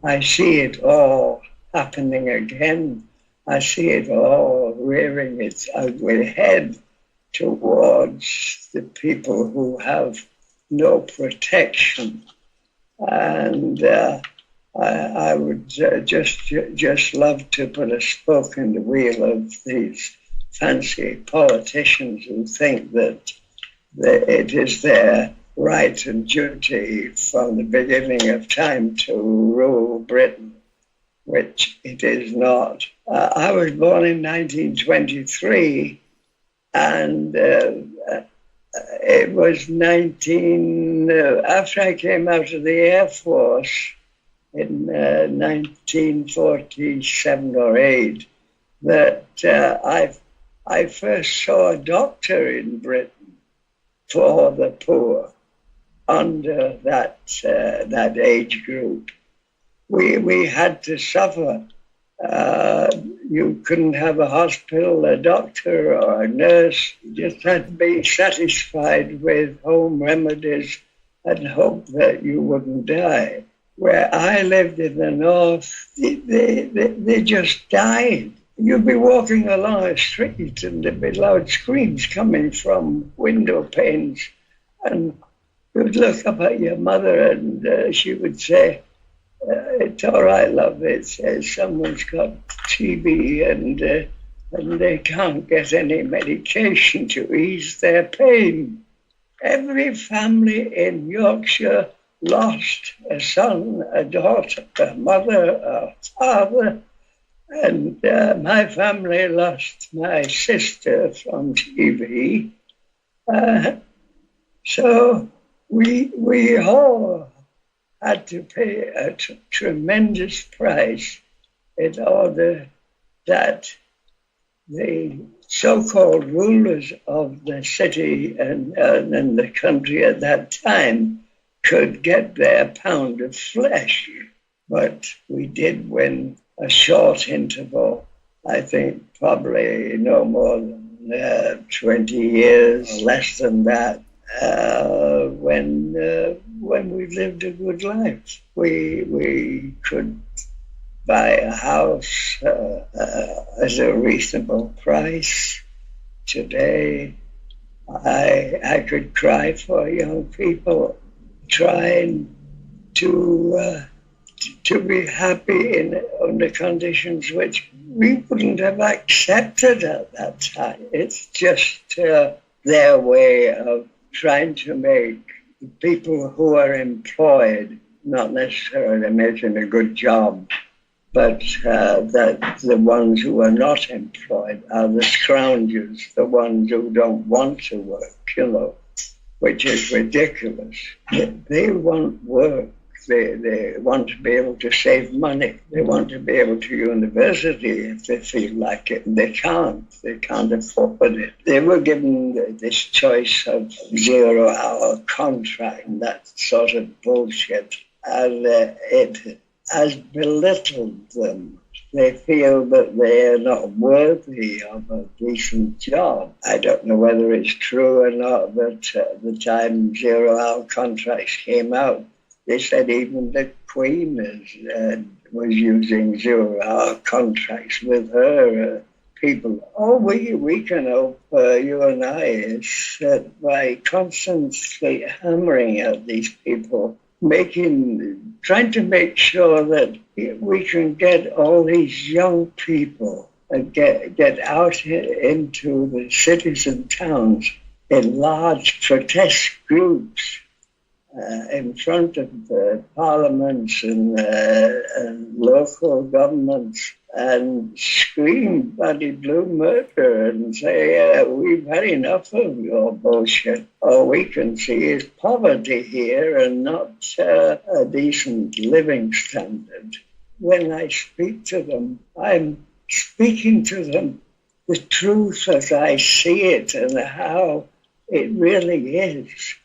I see it all happening again. I see it all rearing its ugly head towards the people who have no protection. And I would just love to put a spoke in the wheel of these fancy politicians who think that it is their right and duty from the beginning of time to rule Britain, which it is not. I was born in 1923, and it was after I came out of the Air Force in 1947 or 8, that I first saw a doctor in Britain for the poor under that age group. We had to suffer. You couldn't have a hospital, a doctor, or a nurse. You just had to be satisfied with home remedies and hope that you wouldn't die. Where I lived in the north, they just died. You'd be walking along a street and there'd be loud screams coming from window panes, and you'd look up at your mother and she would say, "It's all right, love. It's someone's got TB and they can't get any medication to ease their pain." Every family in Yorkshire lost a son, a daughter, a mother, a father, and my family lost my sister from TB. So we all had to pay a tremendous price in order that the so-called rulers of the city and the country at that time could get their pound of flesh. But we did win a short interval, I think probably no more than 20 years, less than that, when we lived a good life. We could buy a house at a reasonable price. Today, I could cry for young people trying to be happy under conditions which we wouldn't have accepted at that time. It's just their way of trying to make the people who are employed, not necessarily making a good job, but that the ones who are not employed are the scroungers, the ones who don't want to work, which is ridiculous. They want work. They want to be able to save money. They want to be able to university if they feel like it, and they can't. They can't afford it. They were given this choice of 0-hour contract and that sort of bullshit, and it has belittled them. They feel that they are not worthy of a decent job. I don't know whether it's true or not, but at the time 0-hour contracts came out, they said even the Queen was using 0-hour contracts with her people. All we can hope, you and I, is that by constantly hammering at these people, trying to make sure that we can get all these young people and get out into the cities and towns in large protest groups in front of the parliaments and local governments and scream bloody blue murder and say, we've had enough of your bullshit. All we can see is poverty here and not a decent living standard. When I speak to them, I'm speaking to them the truth as I see it and how it really is.